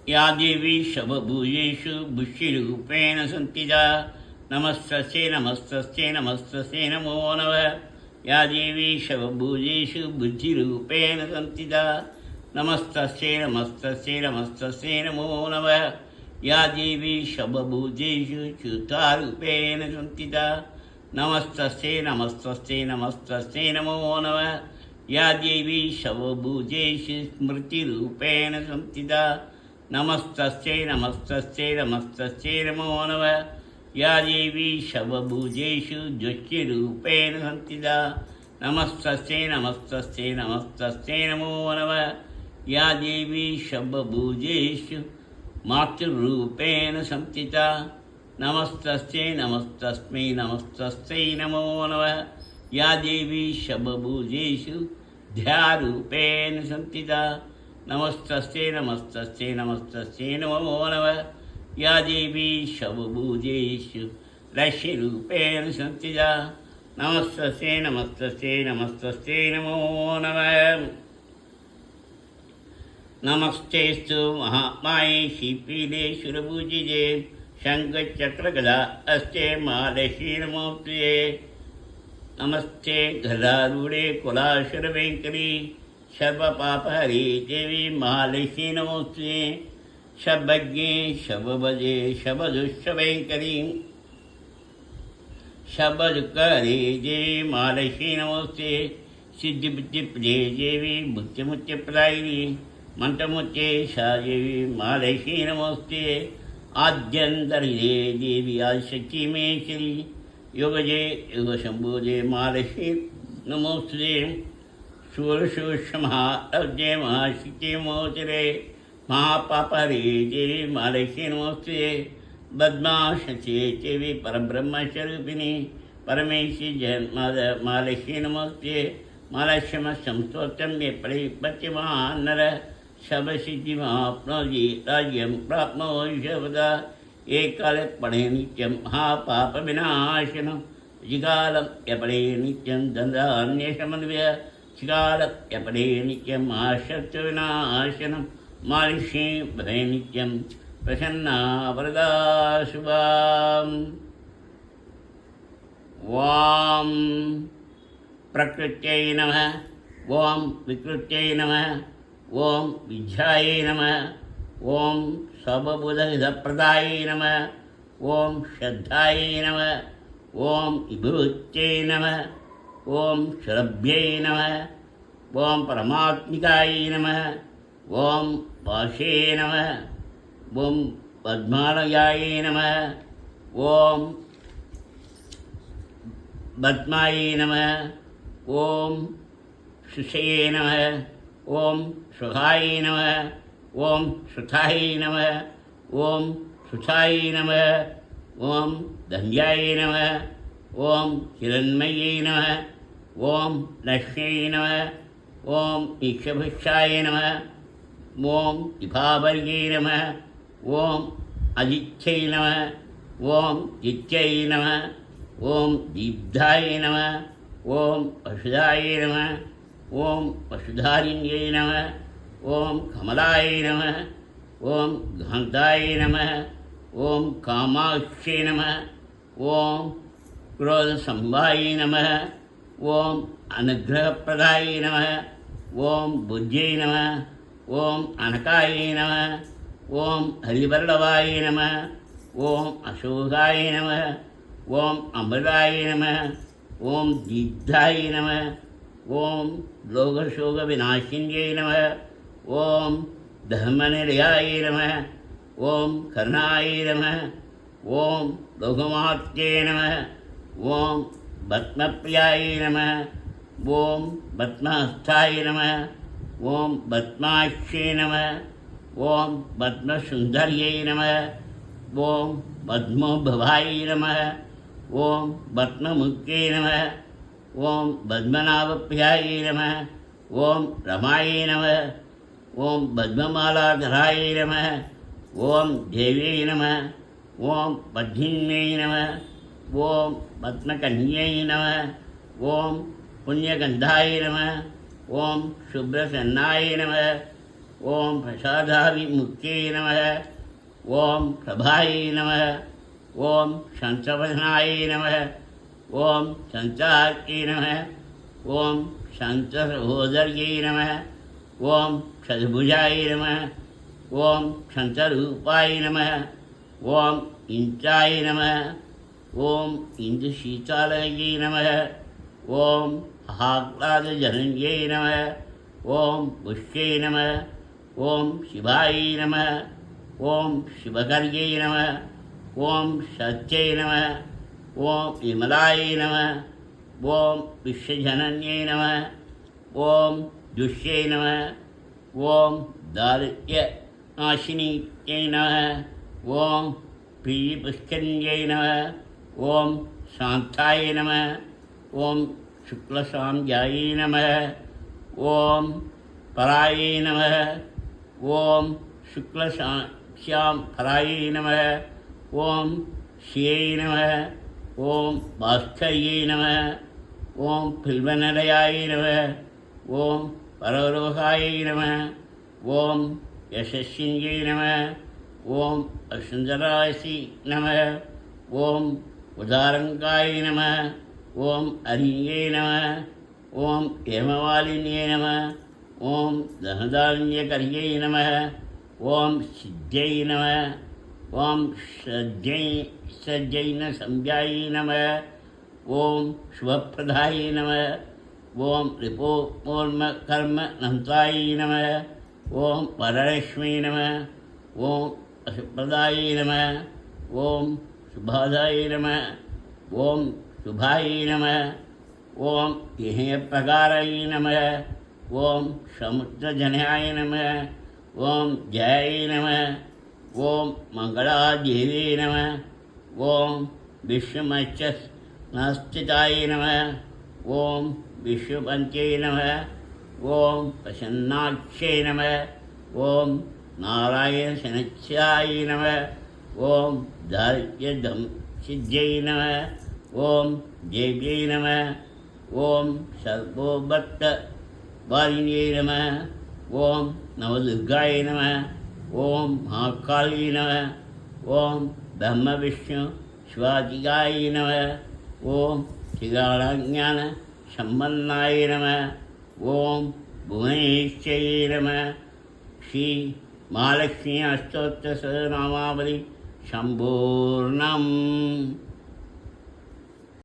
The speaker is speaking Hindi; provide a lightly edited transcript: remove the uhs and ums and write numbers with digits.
या देवी शवभूजेषु बुष्टिरूपेण संस्थिता नमस्तस्यै नमस्तस्यै नमस्तस्यै नमो नमः। या देवी शवभूजेषु बुद्धिरूपेण संस्थिता नमस्तस्यै नमस्तस्यै नमस्तस्यै नमो नमः। या देवी शवभूजेषु च्युतारूपेण संस्थिता नमस्तस्यै नमस्तस्यै नमस्तस्यै नमो नमः। या देवी शवभूजेषु स्मृतिरूपेण संस्थिता नमस्तस्यै नमस्तस्यै नमस्तस्यै नमो नमः। या देवी शवभूजेषु दृष्टिरूपेण संस्थिता नमस्तस्यै नमस्तस्यै नमस्तस्यै नमो नमः। या देवी शवभूजेषु मातृरूपेण संस्थिता नमस्तस्यै नमस्तस्मै नमस्तस्यै नमो नमः। या देवी शवभूजेषु ध्यारूपेण संस्थिता नमस्तस्यै नमस्तस्यै नमस्तस्यै नमो नमः। या देवी शवभूजेषु लक्ष्यरूपेण संस्थिता नमस्तस्यै नमस्तस्यै नमस्तस्यै नमो नमः। नमस्तेस्तु महामाये श्रीपीठे सुरपूजिते शङ्खचक्रगदा अस्ते महालक्ष्मी नमोस्तुते। नमस्ते गदारूढे कुलाशुरवेङ्करी सर्वपापहरे देवी महालक्ष्मी नमोस्तुते। शवज्ञे शवभजे शवदुष्टभयङ्करी शवदुःखहरे देवी महालक्ष्मी नमोस्तुते। सिद्धिबुद्धिप्रदे देवी बुद्धिमुक्तिप्रदायिनी मंत्रमुच्चे सा देवी महालक्ष्मी नमोस्तुते। आद्यन्तरिदे देवी आदिशक्ति महेश्वरी योगजे योगशम्भुजे महालक्ष्मी नमोस्तुते। सूर्यसूक्ष्महाब्जे महाशक्ति मोचरे महापापहरे देवी महालक्ष्मी नमोस्तुते। पद्माशचे देवी परब्रह्मस्वरूपिणी परमेश्वरी जगन्माता महालक्ष्मी नमोस्तुते। महालक्ष्मीस्तोत्रं ये परिपत्यमान् नरः शवसिद्धिमाप्नोति राज्यं प्राप्नोति सर्वदा। एकाले पठे नित्यं महापापविनाशनं जिगालं यपठे नित्यं दण्डान्यशमन्वय शिगालं यपठे नित्यं महाशत्रुविनाशनं महालक्ष्मी भवे नित्यं प्रसन्ना वरदा शुभाम्। वां प्रकृत्यै नमः। ओं विकृत्यै नमः। ओं विद्यायै नमः। ओं सर्वबुधहितप्रदायै नमः। ओं श्रद्धायै नमः। ओं विभूत्यै नमः। ओं शरभ्यै नमः। ओं परमात्मिकायै नमः। ओं वासे नमः। ओं पद्मालयायै नमः। ओं पद्मायै नमः। ओं सुषये नमः। ओं सुखाय नमः। ओं सुताय नमः। ओं सुताय नमः। ओं धन्याय नमः। ओं हिरण्मये नमः। ओं लक्ष्म्यै नमः। ओं ईक्षभुक्षाय नमः। ओं विभावर्ये नमः। ओं आदित्यै नमः। ओं दित्यै नमः। ओं दीप्ताय नमः। ओं वसुधाय नमः। ओं वसुधारिण्यै नमः। ओं कमलाय नमः। ओं घन्टाय नमः। ओं कामाक्षे नमः। ओं क्रोधसंवाय नमः। ओं अनुग्रहप्रदाय नमः। ओं बुद्ध्यै नमः। ओं अनकाय नमः। ओं हरिवल्लभाय नमः। ओं अशोकाय नमः। ओं अमृताय नमः। ओं दीप्ताय नमः। ओं लोकशोकविनाशिन्यै नमः। ओं धर्मनिलयाय नमः। ओं कर्णाय नमः। ओं लोकमात्रे नमः। ओं पद्मप्रियाय नमः। ओं पद्महस्ताय नमः। ओं पद्माक्षे नमः। ओं पद्मसुन्दर्यै नमः। ओं पद्मोद्भवाय नमः। ओं पद्ममुख्ये नमः। ओं पद्मनाभप्रियाय नमः। ओं रमाय नमः। ओं पद्ममालाधराय नमः। ओं देव्यै नमः। ओं पद्मिन्यै नमः। ओं पद्मकन्यै नमः। ओं पुण्यगन्धाय नमः। ओं शुभ्रसन्नाय नमः। ॐ प्रसादाभिमुख्यै नमः। ॐ प्रभायै नमः। ॐ शंसवदनाय नमः। ॐ शंसार्यै नमः। ॐ शंससहोदर्यै नमः। ॐ षड्भुजाय नमः। ॐ शंसरूपाय नमः। ॐ इंद्राय नमः। ॐ इंद्रशीतलयै नमः। ॐ आह्लादजनन्यै नमः। ॐ पुष्यै नमः। ॐ शिवाय नमः। ॐ शिवकर्यै नमः। ॐ सत्यै नमः। ॐ विमलाय नमः। ॐ विश्वजनन्यै नमः। ॐ दुष्यै नमः। ॐ दारिद्र्यनाशिन्यै नमः। ॐ प्रियपुष्करिण्यै नमः। ॐ शान्ताय नमः। ॐ शुक्लसाम्याय नमः। ॐ पराय नमः। ॐ शुक्लश्याम पराय नमः। ॐ श्रियै नमः। ॐ भास्कर्यै नमः। ॐ फिल्वनलयाय नमः। ॐ परलोकाय नमः। ॐ यशस्विन्यै नमः। ॐ असुन्दरासि नमः। ॐ उदारङ्गाय नमः। ॐ अरिण्यै नमः। ॐ हेमवालिन्यै नमः। ॐ धनधान्यकर्यै नमः। ॐ सिद्ध्यै नमः। ॐ सज्जैनसंज्ञाय नमः। ॐ शुभप्रदाय नमः। ॐ रिपोर्मकर्मनन्ताय नमः। ॐ वरलक्ष्मी नमः। ॐ अशुप्रदाय नमः। ॐ शुभादाय नमः। ॐ शुभाय नमः। ॐ इहेयप्रकाराय नमः। ॐ समुद्रजनयाय नमः। ॐ जयाय नमः। ॐ मङ्गलादेवे नमः। ॐ विश्वमच्चस्नास्थिताय नमः। ॐ विश्वपञ्चे नमः। ॐ प्रसन्नाक्षे नमः। ॐ नारायणशनस्याय नमः। ॐ दारिद्र्यदं सिद्ध्यै नमः। ॐ देव्यै नमः। ॐ सर्वोपत्तवारिण्यै नमः। ॐ नवदुर्गाय नमः। ॐ महाकाली नमः। ॐ ब्रह्मविष्णु शिवाजिगाय नमः। ॐ श्रीगाढज्ञानसम्पन्नाय नमः। ॐ भुवनेश्वरै नमः। श्री महालक्ष्मी अष्टोत्तरसहस्रनामावली सम्पूर्णम्।